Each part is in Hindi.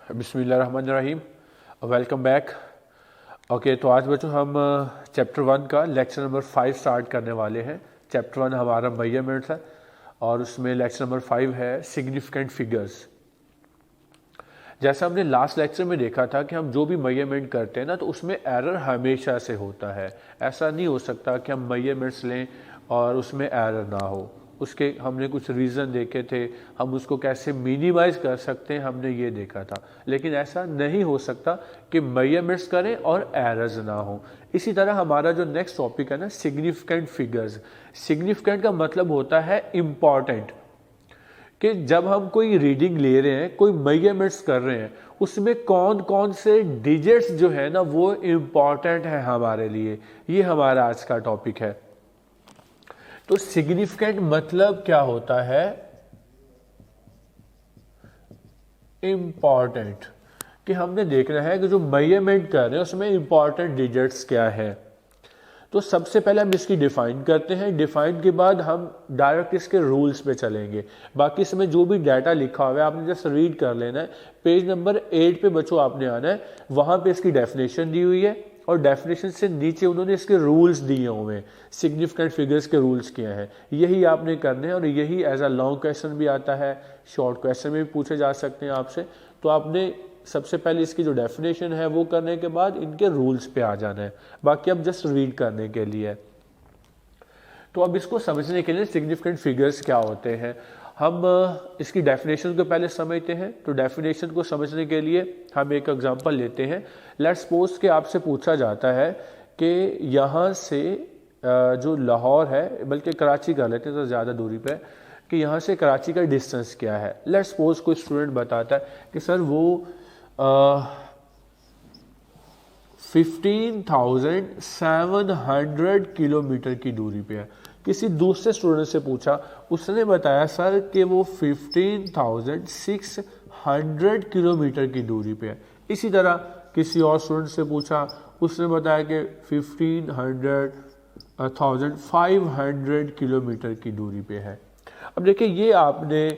बिस्मिल्लाहिर्रहमानिर्रहीम। Welcome back. ओके, तो आज बच्चों हम चैप्टर 1 का लेक्चर नंबर 5 स्टार्ट करने वाले हैं। चैप्टर 1 हमारा मेजरमेंट्स है और उसमें लेक्चर नंबर 5 है सिग्निफिकेंट फिगर्स। जैसा हमने लास्ट लेक्चर में देखा था कि हम जो भी मेजरमेंट करते हैं ना, तो उसमें एरर हमेशा से होता है। ऐसा नहीं हो सकता कि हम मेजरमेंट्स लें और उसमें एरर ना हो। उसके हमने कुछ रीज़न देखे थे, हम उसको कैसे मिनिमाइज कर सकते हैं हमने ये देखा था। लेकिन ऐसा नहीं हो सकता कि मेजरमेंट्स करें और एरर्स ना हो। इसी तरह हमारा जो नेक्स्ट टॉपिक है ना, सिग्निफिकेंट फिगर्स। सिग्निफिकेंट का मतलब होता है इम्पॉर्टेंट, कि जब हम कोई रीडिंग ले रहे हैं, कोई मेजरमेंट्स कर रहे हैं, उसमें कौन कौन से डिजिट्स जो है ना वो इम्पॉर्टेंट है हमारे लिए। ये हमारा आज का टॉपिक है। तो सिग्निफिकेंट मतलब क्या होता है? इम्पॉर्टेंट, कि हमने देखना है कि जो मेजरमेंट कर रहे हैं उसमें इम्पॉर्टेंट डिजिट्स क्या है। तो सबसे पहले हम इसकी डिफाइन करते हैं। डिफाइन के बाद हम डायरेक्ट इसके रूल्स पे चलेंगे। बाकी इसमें जो भी डाटा लिखा हुआ है आपने जस्ट रीड कर लेना है। पेज नंबर 8 पे बच्चों आपने आना है, वहां पे इसकी डेफिनेशन दी हुई है और डेफिनेशन से नीचे उन्होंने इसके रूल्स दिए हुए हैं, सिग्निफिकेंट फिगर्स के रूल्स किए हैं। यही आपने करने हैं और यही एज अ लॉन्ग क्वेश्चन भी आता है, शॉर्ट क्वेश्चन में भी पूछे जा सकते हैं आपसे। तो आपने सबसे पहले इसकी जो डेफिनेशन है वो करने के बाद इनके रूल्स पे आ जाना है। बाकी अब जस्ट रीड करने के लिए। तो अब इसको समझने के लिए सिग्निफिकेंट फिगर्स क्या होते हैं, हम इसकी डेफिनेशन को पहले समझते हैं। तो डेफिनेशन को समझने के लिए हम एक एग्जांपल लेते हैं। लेट्स सपोज कि आपसे पूछा जाता है कि यहाँ से जो लाहौर है, बल्कि कराची कर लेते हैं तो ज़्यादा दूरी पे, कि यहाँ से कराची का डिस्टेंस क्या है। लेट्स सपोज कोई स्टूडेंट बताता है कि सर वो 15,700 किलोमीटर की दूरी पे है। किसी दूसरे स्टूडेंट से पूछा, उसने बताया सर कि वो 15,600 किलोमीटर की दूरी पे है। इसी तरह किसी और स्टूडेंट से पूछा, उसने बताया कि 1500 किलोमीटर की दूरी पे है। अब देखिए, ये आपने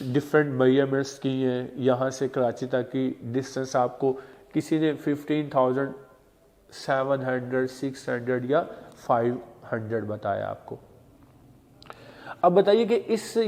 डिफरेंट मेजरमेंट्स की हैं। यहाँ से कराची तक की डिस्टेंस आपको किसी ने 15,700, 600 या 500 बताया आपको। अब बताइए कि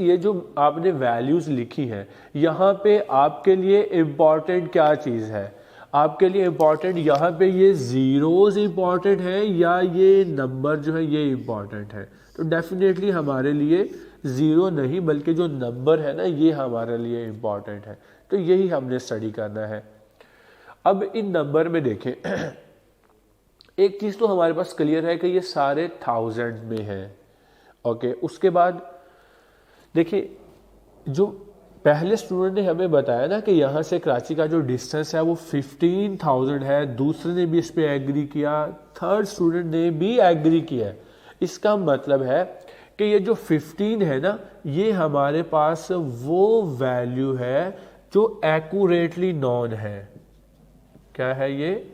ये जो आपने वैल्यूज लिखी हैं, यहाँ पे आपके लिए इम्पॉर्टेंट क्या चीज़ है? आपके लिए इम्पॉर्टेंट यहाँ पे ये जीरोज इम्पॉर्टेंट है या ये नंबर जो है ये इम्पॉर्टेंट है? तो डेफिनेटली हमारे लिए ज़ीरो नहीं, बल्कि जो नंबर है ना ये हमारे लिए इम्पॉर्टेंट है। तो यही हमने स्टडी करना है। अब इन नंबर में देखें, एक चीज़ तो हमारे पास क्लियर है कि ये सारे थाउजेंड में है। ओके, उसके बाद देखिए, जो पहले स्टूडेंट ने हमें बताया ना कि यहाँ से कराची का जो डिस्टेंस है वो 15,000 है, दूसरे ने भी इस पे एग्री किया, थर्ड स्टूडेंट ने भी एग्री किया। इसका मतलब है कि ये जो 15 है ना, ये हमारे पास वो वैल्यू है जो एक्यूरेटली नॉन है। क्या है ये?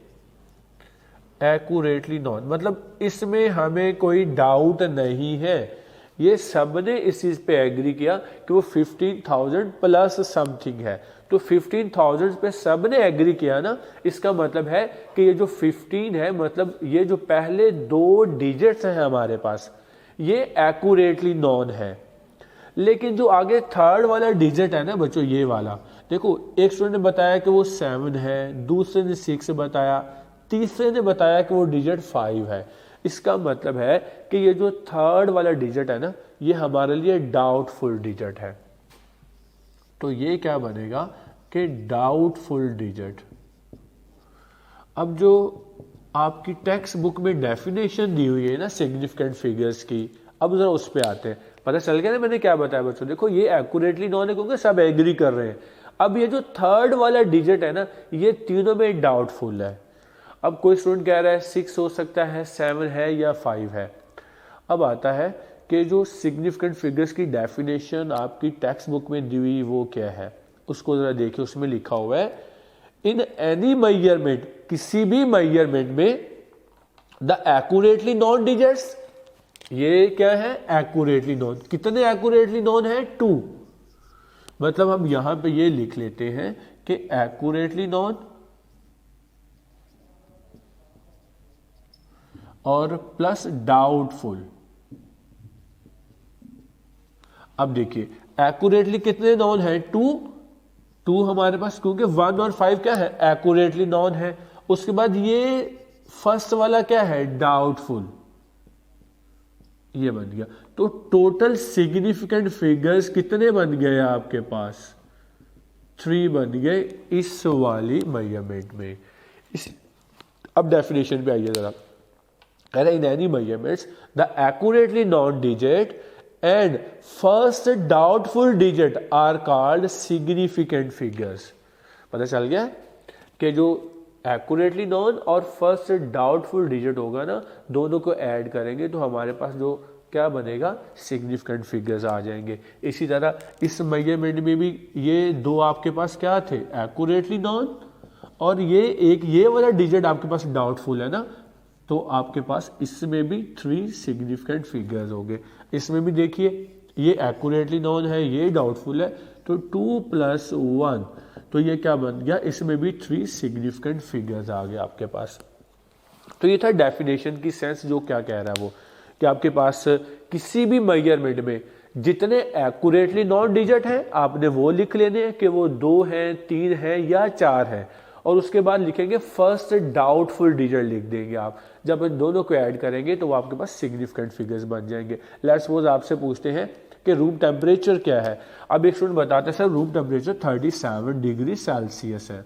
एक्यूरेटली नॉन, मतलब इसमें हमें कोई डाउट नहीं है। ये सबने इस चीज पे एग्री किया कि वो 15,000 प्लस समथिंग है। तो 15,000 पे सबने एग्री किया ना, इसका मतलब है कि ये जो 15 है, मतलब ये जो पहले दो डिजिट्स हैं हमारे पास, ये एक्यूरेटली नॉन है। लेकिन जो आगे थर्ड वाला डिजिट है ना बच्चों, ये वाला देखो, एक स्टूडेंट ने बताया कि वो 7 है, दूसरे ने 6 बताया, तीसरे ने बताया कि वो डिजिट 5 है। इसका मतलब है कि ये जो थर्ड वाला डिजिट है ना, ये हमारे लिए डाउटफुल डिजिट है। तो ये क्या बनेगा कि डाउटफुल डिजिट। अब जो आपकी टेक्स्ट बुक में डेफिनेशन दी हुई है ना सिग्निफिकेंट फिगर्स की, अब जरा उस पे आते हैं। पता चल गया ना मैंने क्या बताया बच्चों? देखो, ये एक्यूरेटली नॉन है क्योंकि सब एग्री कर रहे हैं। अब ये जो थर्ड वाला डिजिट है ना, ये तीनों में डाउटफुल है। अब कोई स्टूडेंट कह रहा है 6 हो सकता है, 7 है या 5 है। अब आता है कि जो सिग्निफिकेंट फिगर्स की डेफिनेशन आपकी टेक्स्ट बुक में दी हुई वो क्या है, उसको जरा देखिए। उसमें लिखा हुआ है, इन एनी मेजरमेंट, किसी भी मेजरमेंट में, द एक्यूरेटली नॉन डिजिट्स, ये क्या है? Accurately non. कितने एक्यूरेटली नॉन है? 2। मतलब हम यहां पे ये लिख लेते हैं कि एक्यूरेटली नॉन और प्लस डाउटफुल। अब देखिए एक्यूरेटली कितने नॉन है, टू हमारे पास, क्योंकि 1 और 5 क्या है, एक्यूरेटली नॉन है। उसके बाद ये फर्स्ट वाला क्या है, डाउटफुल, ये बन गया। तो टोटल सिग्निफिकेंट फिगर्स कितने बन गए आपके पास, 3 बन गए इस वाली मेजरमेंट में। अब डेफिनेशन पे आइए जरा। In any measurements the accurately known digit and first doubtful digit are called significant figures. पता चल गया कि जो एक्यूरेटली नॉन और फर्स्ट डाउटफुल डिजिट होगा ना, दोनों को ऐड करेंगे तो हमारे पास जो क्या बनेगा, सिग्निफिकेंट फिगर्स आ जाएंगे। इसी तरह इस मेजरमेंट में भी ये दो आपके पास क्या थे, एक्यूरेटली नॉन, और ये वाला डिजिट आपके पास डाउटफुल है ना, तो आपके पास इसमें भी 3 सिग्निफिकेंट फिगर्स होंगे। इसमें भी देखिए ये एक्यूरेटली नॉन है, ये डाउटफुल है, तो 2 + 1, तो ये क्या बन गया, इसमें भी 3 सिग्निफिकेंट फिगर्स आ गए आपके पास। तो ये था डेफिनेशन की सेंस, जो क्या कह रहा है वो कि आपके पास किसी भी मेजरमेंट में जितने एक्यूरेटली नॉन डिजिट हैं आपने वो लिख लेने हैं कि वो 2 हैं, 3 हैं या 4 हैं, और उसके बाद लिखेंगे फर्स्ट डाउटफुल डिजिट लिख देंगे आप। जब इन दोनों को ऐड करेंगे तो वो आपके पास सिग्निफिकेंट फिगर्स बन जाएंगे। लेट्स सपोज आपसे पूछते हैं कि रूम टेम्परेचर क्या है। अब एक स्टूडेंट बताता है sir room temperature 37 degree Celsius है।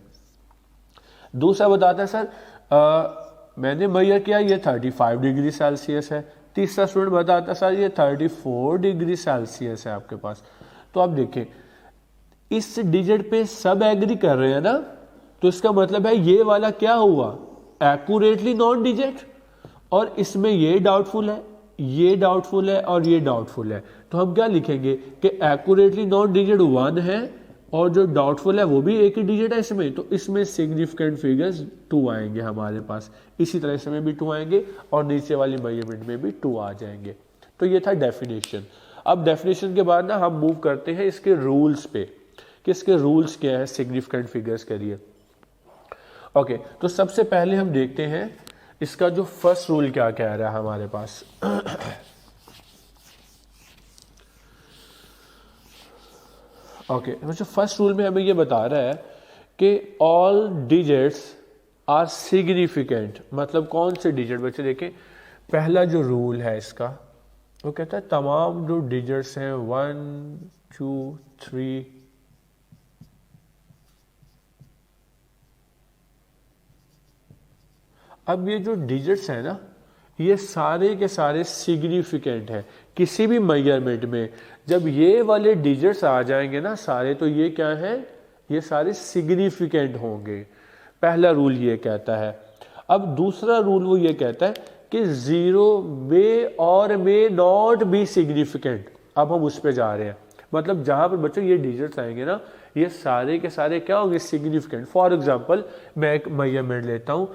दूसरा बताता है सर मैंने मेजर किया ये 35 डिग्री सेल्सियस है। तीसरा स्टूडेंट बताता है सर ये 34 डिग्री सेल्सियस है आपके पास। तो आप देखें इस डिजिट पे सब एग्री कर रहे हैं ना, तो इसका मतलब है ये वाला क्या हुआ, एक्यूरेटली नॉन डिजिट, और इसमें ये डाउटफुल है, ये डाउटफुल है और ये डाउटफुल है। तो हम क्या लिखेंगे कि एक्यूरेटली नॉन डिजिट 1 है और जो डाउटफुल है वो भी एक ही डिजिट है इसमें, तो इसमें सिग्निफिकेंट फिगर्स 2 आएंगे हमारे पास। इसी तरह इसमें भी 2 आएंगे और नीचे वाली मेजरमेंट में भी 2 आ जाएंगे। तो ये था डेफिनेशन। अब डेफिनेशन के बाद ना हम मूव करते हैं इसके रूल्स पे कि इसके रूल्स क्या है सिग्निफिकेंट फिगर्स के लिए। ओके, तो सबसे पहले हम देखते हैं इसका जो फर्स्ट रूल क्या कह रहा है हमारे पास। ओके, तो फर्स्ट रूल में हमें ये बता रहा है कि ऑल डिजिट्स आर सिग्निफिकेंट। मतलब कौन से डिजिट, बच्चे देखें पहला जो रूल है इसका वो कहता है तमाम जो डिजिट्स हैं 1 2 3 अब ये जो डिजिट्स हैं ना ये सारे के सारे सिग्निफिकेंट हैं किसी भी मेजरमेंट में। जब ये वाले डिजिट्स आ जाएंगे ना सारे, तो ये क्या है, ये सारे सिग्निफिकेंट होंगे। पहला रूल ये कहता है। अब दूसरा रूल वो ये कहता है कि 0 में और में नॉट बी सिग्निफिकेंट। अब हम उस पे जा रहे हैं, मतलब जहां पर बच्चों ये डिजिट्स आएंगे ना ये सारे के सारे क्या होंगे, सिग्निफिकेंट। फॉर एग्जांपल मैं एक मेजरमेंट लेता हूं,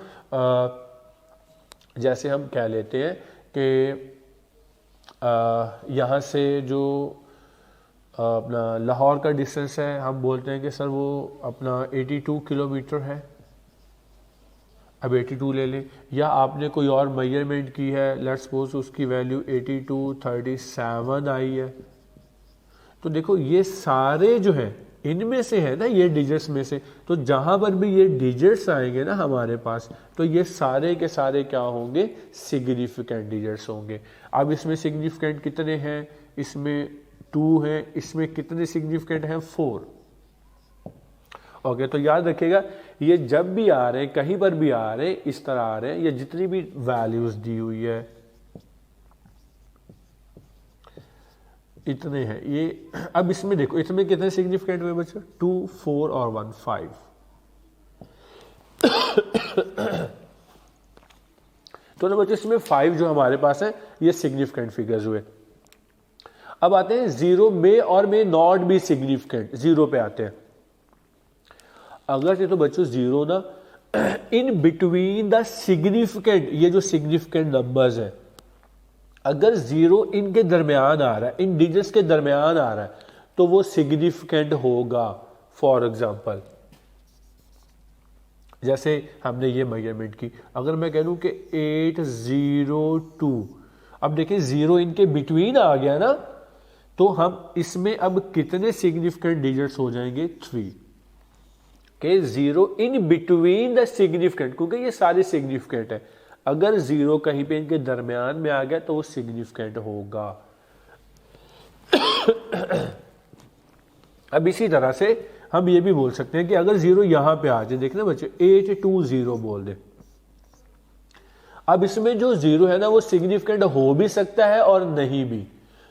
जैसे हम कह लेते हैं कि यहाँ से जो अपना लाहौर का डिस्टेंस है हम बोलते हैं कि सर वो अपना 82 किलोमीटर है। अब 82 ले लें, या आपने कोई और मेजरमेंट की है, लेट्स सपोज उसकी वैल्यू 8237 आई है। तो देखो ये सारे जो हैं इनमें से है ना ये डिजिट्स में से, तो जहां पर भी ये डिजिट्स आएंगे ना हमारे पास तो ये सारे के सारे क्या होंगे, सिग्निफिकेंट डिजिट्स होंगे। अब इसमें सिग्निफिकेंट कितने हैं, इसमें 2 हैं, इसमें कितने सिग्निफिकेंट हैं, 4। ओके, तो याद रखिएगा ये जब भी आ रहे हैं कहीं पर भी आ रहे हैं इस तरह आ रहे हैं, ये जितनी भी वैल्यूज दी हुई है इतने हैं ये। अब इसमें देखो इसमें कितने सिग्निफिकेंट हुए बच्चों, 2 4 और 1 5। तो ना बच्चों इसमें 5 जो हमारे पास है ये सिग्निफिकेंट फिगर्स हुए। अब आते हैं 0 में और में नॉट भी सिग्निफिकेंट, 0 पे आते हैं। अगर से तो बच्चों 0 ना इन बिटवीन द सिग्निफिकेंट, ये जो सिग्निफिकेंट नंबर्स है अगर 0 इनके दरमियान आ रहा है, इन डिजिट्स के दरमियान आ रहा है तो वो सिग्निफिकेंट होगा। फॉर एग्जांपल जैसे हमने ये मेजरमेंट की, अगर मैं कह दूं कि 802, अब देखिए 0 इनके बिटवीन आ गया ना, तो हम इसमें अब कितने सिग्निफिकेंट डिजिट्स हो जाएंगे? 3 के 0 इन बिटवीन द सिग्निफिकेंट, क्योंकि ये सारे सिग्निफिकेंट है। अगर 0 कहीं पे इनके दरमियान में आ गया तो वो सिग्निफिकेंट होगा। अब इसी तरह से हम ये भी बोल सकते हैं कि अगर 0 यहां पे आ जाए, देखना बच्चे 820 बोल दे, अब इसमें जो 0 है ना वो सिग्निफिकेंट हो भी सकता है और नहीं भी,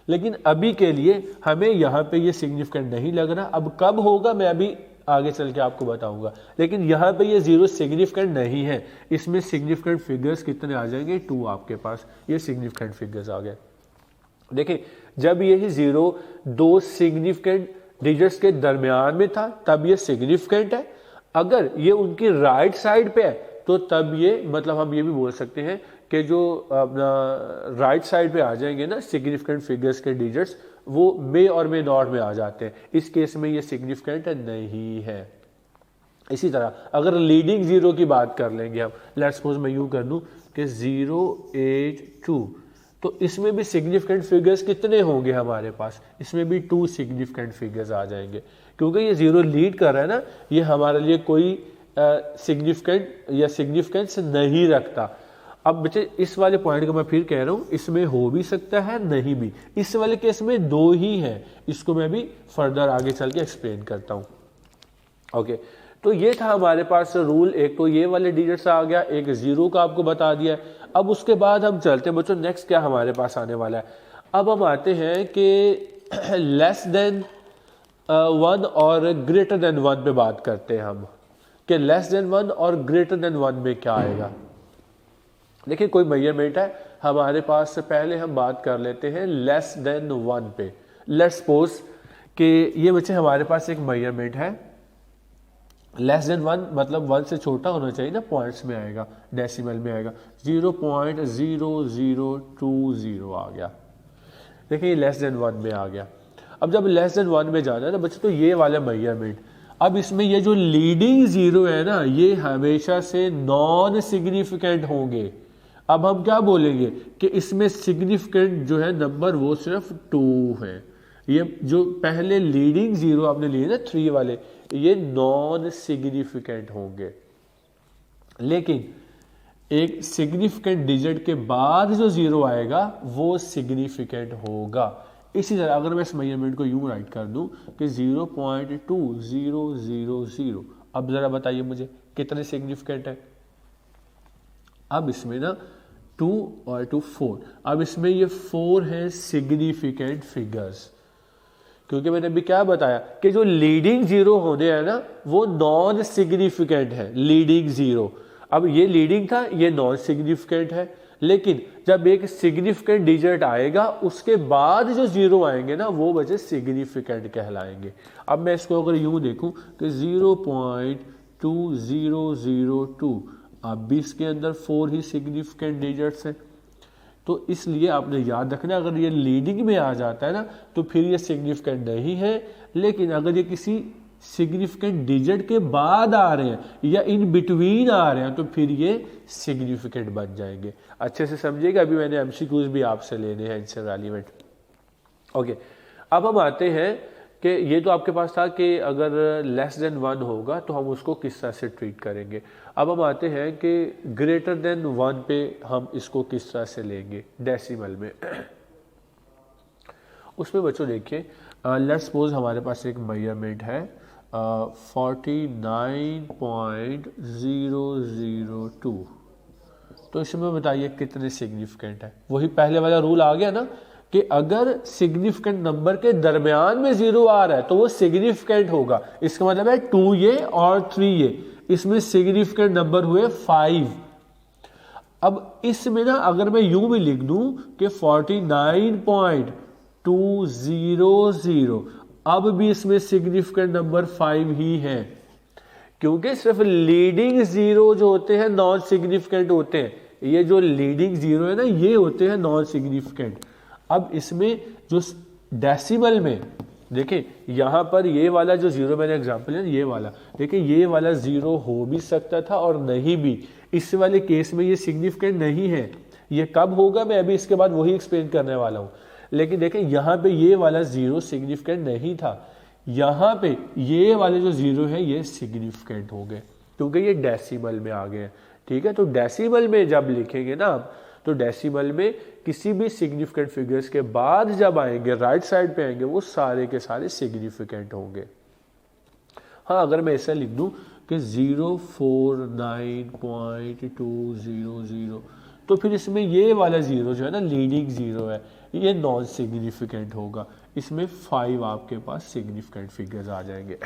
लेकिन अभी के लिए हमें यहां पे ये सिग्निफिकेंट नहीं लग रहा। अब कब होगा मैं अभी आगे चल के आपको बताऊंगा, लेकिन यहां पे ये 0 सिग्निफिकेंट नहीं है। इसमें सिग्निफिकेंट फिगर्स कितने आ जाएंगे? 2 आपके पास, ये सिग्निफिकेंट फिगर्स आ गए। देखिए जब यही 0 2 सिग्निफिकेंट डिजिट्स के दरमियान में था तब ये सिग्निफिकेंट है। अगर ये उनकी राइट साइड पे है तो तब ये, मतलब हम ये भी बोल सकते हैं कि जो अपना राइट साइड पे आ जाएंगे ना सिग्निफिकेंट फिगर्स के डिजिट्स, वो मे और मे नॉट में आ जाते हैं। इस केस में ये सिग्निफिकेंट नहीं है। इसी तरह अगर लीडिंग 0 की बात कर लेंगे हम, लेट्स सपोज मैं यूं कर दूं कि 082, तो इसमें भी सिग्निफिकेंट फिगर्स कितने होंगे हमारे पास? इसमें भी 2 सिग्निफिकेंट फिगर्स आ जाएंगे, क्योंकि ये 0 लीड कर रहा है ना, ये हमारे लिए कोई सिग्निफिकेंट या सिग्निफिकेंस नहीं रखता। अब बच्चे इस वाले पॉइंट को मैं फिर कह रहा हूं, इसमें हो भी सकता है नहीं भी, इस वाले केस में 2 ही है। इसको मैं भी फर्दर आगे चल के एक्सप्लेन करता हूं। ओके, तो ये था हमारे पास रूल। एक तो ये वाले डिजिट्स आ गया, एक 0 का आपको बता दिया। अब उसके बाद हम चलते हैं बच्चों, नेक्स्ट क्या हमारे पास आने वाला है। अब हम आते हैं कि लेस देन 1 और ग्रेटर देन 1 पे बात करते हैं हम, कि लेस देन 1 और ग्रेटर देन 1 में क्या आएगा। देखिए कोई मेजरमेंट है हमारे पास, से पहले हम बात कर लेते हैं लेस देन 1 पे। लेट्स सपोज कि ये बच्चे हमारे पास एक मेजरमेंट है, लेस देन 1 मतलब 1 से छोटा होना चाहिए ना, पॉइंट्स में आएगा, डेसिमल में आएगा। 0.0020 आ गया। देखिए ये लेस देन 1 में आ गया। अब जब लेस देन 1 में जाना है ना बच्चे, तो ये वाला मेजरमेंट, अब इसमें ये जो लीडिंग 0 है ना, ये हमेशा से नॉन सिग्निफिकेंट होंगे। अब हम क्या बोलेंगे कि इसमें सिग्निफिकेंट जो है नंबर वो सिर्फ 2 है। ये जो पहले लीडिंग 0 आपने लिए ना 3 वाले, ये नॉन सिग्निफिकेंट होंगे। लेकिन एक सिग्निफिकेंट डिजिट के बाद जो 0 आएगा वो सिग्निफिकेंट होगा। इसी तरह अगर मैं इस मेजरमेंट को यूं राइट कर दूं कि 0.2000, अब जरा बताइए मुझे कितने सिग्निफिकेंट है। अब इसमें ना 2 और 2 4, अब इसमें ये 4 है सिग्निफिकेंट फिगर्स, क्योंकि मैंने अभी क्या बताया कि जो लीडिंग 0 होने हैं ना वो नॉन सिग्निफिकेंट है। लीडिंग 0, अब ये लीडिंग था, ये नॉन सिग्निफिकेंट है, लेकिन जब एक सिग्निफिकेंट डिजिट आएगा उसके बाद जो 0 आएंगे ना वो बचे सिग्निफिकेंट कहलाएंगे। अब मैं इसको अगर यूं देखूं कि 0.2002, अब भी इसके अंदर 4 ही सिग्निफिकेंट डिजिट्स हैं, तो इसलिए आपने याद रखना अगर ये लीडिंग में आ जाता है ना तो फिर ये सिग्निफिकेंट नहीं है। लेकिन अगर ये किसी सिग्निफिकेंट डिजिट के बाद आ रहे हैं या इन बिटवीन आ रहे हैं तो फिर ये सिग्निफिकेंट बन जाएंगे। अच्छे से समझिएगा, अभी मैंने एमसीक्यूज भी आपसे लेने हैं इनसे रेलिवेंट। ओके, अब हम आते हैं कि ये तो आपके पास था कि अगर लेस देन 1 होगा तो हम उसको किस तरह से ट्रीट करेंगे। अब हम आते हैं कि ग्रेटर देन 1 पे हम इसको किस तरह से लेंगे डेसिमल में। उसमें बच्चों देखिए, लेट्स सपोज हमारे पास एक मेजरमेंट है 49.002, तो इसमें बताइए कितने सिग्निफिकेंट है। वही पहले वाला रूल आ गया ना कि अगर सिग्निफिकेंट नंबर के दरमियान में 0 आ रहा है तो वो सिग्निफिकेंट होगा। इसका मतलब है 2 ये और 3 ये, इसमें सिग्निफिकेंट नंबर हुए 5। अब इसमें ना अगर मैं यूं भी लिख दूं कि 49.200, अब भी इसमें सिग्निफिकेंट नंबर 5 ही है, क्योंकि सिर्फ लीडिंग 0 जो होते हैं नॉन सिग्निफिकेंट होते हैं। ये जो लीडिंग 0 है ना ये होते हैं नॉन सिग्निफिकेंट। अब इसमें जो डेसिमल में देखिए यहाँ पर ये वाला जो जीरो मैंने एग्जांपल है ये वाला, देखिए ये वाला जीरो हो भी सकता था और नहीं भी। इस वाले केस में ये सिग्निफिकेंट नहीं है। ये कब होगा मैं अभी इसके बाद वही एक्सप्लेन करने वाला हूँ। लेकिन देखिए यहाँ पे ये वाला जीरो सिग्निफिकेंट नहीं था, यहाँ पे ये वाले जो जीरो है ये सिग्निफिकेंट हो गए क्योंकि ये डेसिमल में आ गए। ठीक है, तो डेसिमल में जब लिखेंगे ना आप, तो डेसिमल में किसी भी सिग्निफिकेंट फिगर्स के बाद जब आएंगे राइट साइड पे आएंगे वो सारे के सारे सिग्निफिकेंट होंगे। हाँ, अगर मैं ऐसा लिख दूं कि 049.200, तो फिर इसमें ये वाला जीरो जो है ना लीडिंग जीरो है, ये नॉन सिग्निफिकेंट होगा। इसमें 5 आपके पास सिग्निफिकेंट फिगर्स आ जाएंगे।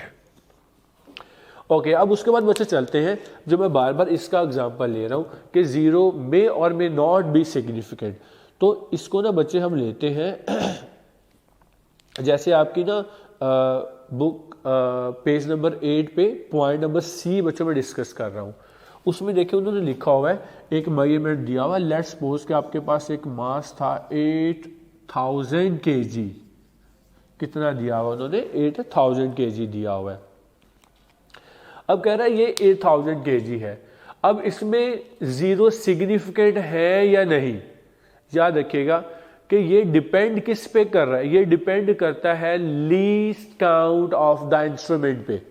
ओके, अब उसके बाद बच्चे चलते हैं, जो मैं बार बार इसका एग्जांपल ले रहा हूँ कि जीरो मे और मे नॉट बी सिग्निफिकेंट। तो इसको ना बच्चे हम लेते हैं जैसे आपकी ना बुक पेज नंबर 8 पे पॉइंट नंबर सी बच्चों में डिस्कस कर रहा हूँ। उसमें देखिए उन्होंने लिखा हुआ है एक मेजरमेंट दिया हुआ है। लेट्स सपोज कि आपके पास एक मास था 8000 kg। कितना दिया हुआ उन्होंने? 8000 kg दिया हुआ है। अब कह रहा है ये 8000 kg है। अब इसमें जीरो सिग्निफिकेंट है या नहीं, याद रखिएगा कि ये डिपेंड किस पे कर रहा है? ये डिपेंड करता है least count of the instrument पे।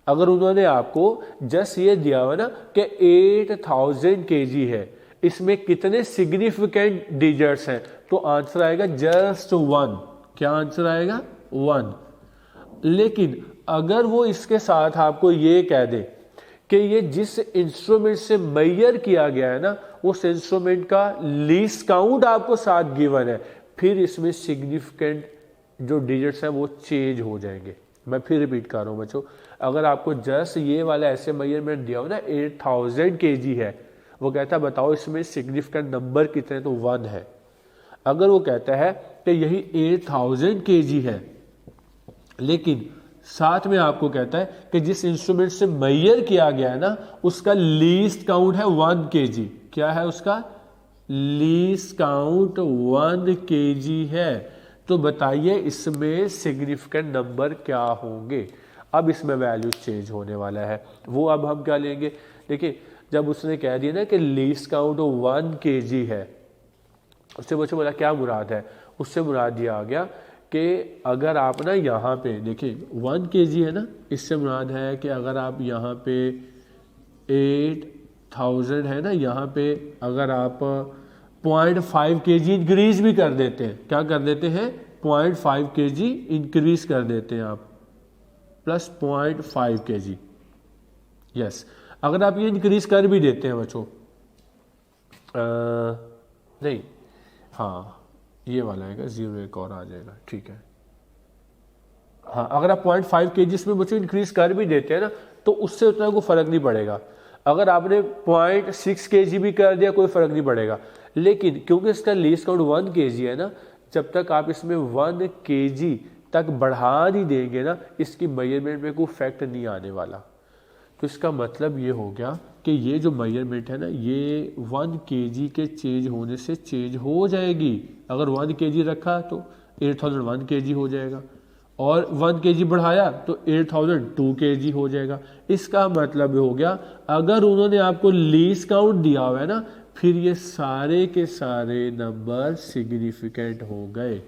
अगर उन्होंने आपको जस्ट ये दिया हुआ ना कि 8000 kg है, इसमें कितने सिग्निफिकेंट डिजिट्स हैं, तो आंसर आएगा जस्ट 1। क्या आंसर आएगा? 1। लेकिन अगर वो इसके साथ आपको ये कह दे कि ये जिस इंस्ट्रूमेंट से मेजर किया गया है ना, उस इंस्ट्रूमेंट का लीस्ट काउंट आपको साथ गिवन है, फिर इसमें सिग्निफिकेंट जो डिजिट्स हैं वो चेंज हो जाएंगे। मैं फिर रिपीट कर रहा हूँ बच्चों, अगर आपको जस्ट ये वाला ऐसे मेजरमेंट दिया हो ना 8000 kg है, वो कहता है बताओ इसमें सिग्निफिकेंट नंबर कितने, तो 1 है। अगर वो कहता है कि यही 8000 kg है, लेकिन साथ में आपको कहता है कि जिस इंस्ट्रूमेंट से मेजर किया गया है ना उसका लीस्ट काउंट है 1 kg। क्या है उसका? लीस्ट काउंट 1 kg है। तो बताइए इसमें सिग्निफिकेंट नंबर क्या होंगे? अब इसमें वैल्यू चेंज होने वाला है। वो अब हम क्या लेंगे? देखिए जब उसने कह दिया ना कि लीस्ट काउंट 1 kg है, उससे बच्चों बोला क्या मुराद है? उससे मुराद दिया आ गया कि अगर आप ना यहाँ पे देखिए 1 kg है ना, इससे मुराद है कि अगर आप यहाँ पे 8000 है ना, यहाँ पे अगर आप 0.5 kg इंक्रीज भी कर देते हैं, क्या कर देते हैं? 0.5 kg इंक्रीज कर देते हैं आप, प्लस 0.5 kg। यस, अगर आप ये इंक्रीज कर भी देते हैं बच्चों, नहीं, हाँ ये वाला आएगा 0, एक और आ जाएगा। ठीक है, हाँ अगर आप 0.5 kg इसमें बच्चों इंक्रीज कर भी देते हैं ना, तो उससे उतना कोई फर्क नहीं पड़ेगा। अगर आपने 0.6 kg भी कर दिया कोई फर्क नहीं पड़ेगा। लेकिन क्योंकि इसका लीस्ट काउंट 1 kg है ना, जब तक आप इसमें 1 kg तक बढ़ा नहीं देंगे ना, इसकी मेजरमेंट में कोई इफेक्ट नहीं आने वाला। तो इसका मतलब ये हो गया कि ये जो मेजरमेंट है ना, ये 1 kg के चेंज होने से चेंज हो जाएगी। अगर 1 kg रखा तो 8001 kg हो जाएगा, और 1 kg बढ़ाया तो 8002 kg हो जाएगा। इसका मतलब हो गया अगर उन्होंने आपको लीस्ट काउंट दिया हुआ है ना, फिर ये सारे के सारे नंबर सिग्निफिकेंट हो गए।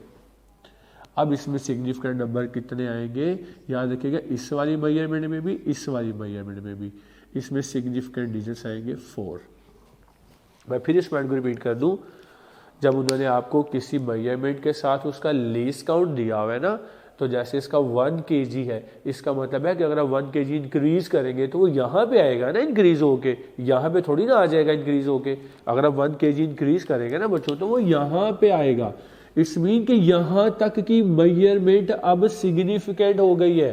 अब इसमें सिग्निफिकेंट नंबर कितने आएंगे? याद रखिएगा इस वाली मेजरमेंट में भी, इस वाली मेजरमेंट में भी, इसमें सिग्निफिकेंट डिजिट्स आएंगे 4। मैं फिर इस पॉइंट को रिपीट कर दूं, जब उन्होंने आपको किसी मेजरमेंट के साथ उसका लीस्ट काउंट दिया हुआ है ना, तो जैसे इसका 1 kg है, इसका मतलब है कि अगर आप 1 kg इंक्रीज करेंगे तो वो यहाँ पे आएगा ना इंक्रीज होके, यहाँ पे थोड़ी ना आ जाएगा इंक्रीज होके। अगर आप 1 kg इंक्रीज करेंगे ना बच्चों, तो वो यहाँ पे आएगा। इस मीन कि यहाँ तक की मेजरमेंट अब सिग्निफिकेंट हो गई है,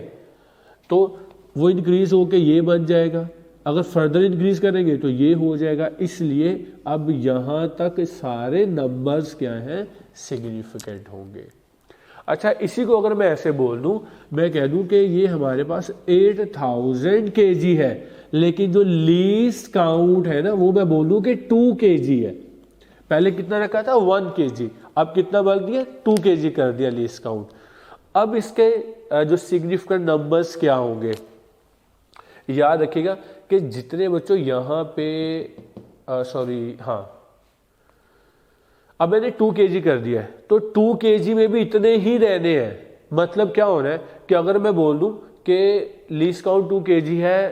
तो वो इंक्रीज होके ये बन जाएगा। अगर फर्दर इंक्रीज करेंगे तो ये हो जाएगा। इसलिए अब यहाँ तक सारे नंबर्स क्या हैं? सिग्निफिकेंट होंगे। अच्छा, इसी को अगर मैं ऐसे बोल दूं, मैं कह दूं कि ये हमारे पास 8000 kg है, लेकिन जो लीस्ट काउंट है ना वो मैं बोलूं कि 2 kg है। पहले कितना रखा था? 1 kg, अब कितना बढ़ दिया? 2 kg कर दिया लीस्ट काउंट। अब इसके जो सिग्निफिकेंट नंबर्स क्या होंगे, याद रखिएगा कि जितने बच्चों यहाँ पे अब मैंने 2 kg कर दिया है, तो 2 kg में भी इतने ही रहने हैं। मतलब क्या हो रहा है कि अगर मैं बोल दूं कि लीस्ट काउंट 2 kg है,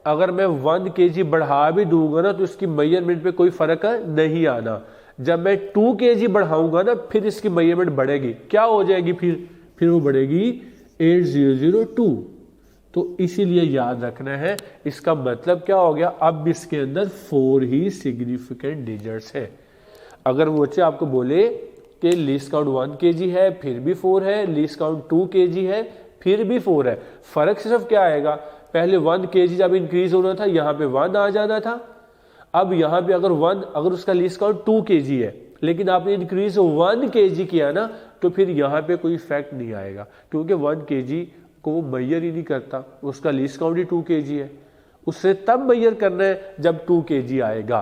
अगर मैं 1 kg बढ़ा भी दूंगा ना तो इसकी मेजरमेंट पे कोई फर्क नहीं आना। जब मैं 2 kg बढ़ाऊंगा ना फिर इसकी मेजरमेंट बढ़ेगी, क्या हो जाएगी, फिर वो बढ़ेगी 8002। तो इसीलिए याद रखना है, इसका मतलब क्या हो गया, अब इसके अंदर 4 ही सिग्निफिकेंट डिजिट्स है। अगर वो बच्चे आपको बोले कि लीस्ट काउंट 1 kg है फिर भी 4 है, लीस्ट काउंट 2 kg है फिर भी 4 है, फर्क सिर्फ क्या आएगा, पहले 1 kg जब इंक्रीज होना था यहाँ पे 1 आ जाना था, अब यहाँ पे अगर उसका लीस्ट काउंट 2 kg है लेकिन आपने इंक्रीज 1 kg किया ना, तो फिर यहाँ पे कोई इफेक्ट नहीं आएगा, क्योंकि 1 kg को वो मेजर ही नहीं करता, उसका लीस्ट काउंट ही 2 kg है, उससे तब मेजर करना है जब 2 kg आएगा।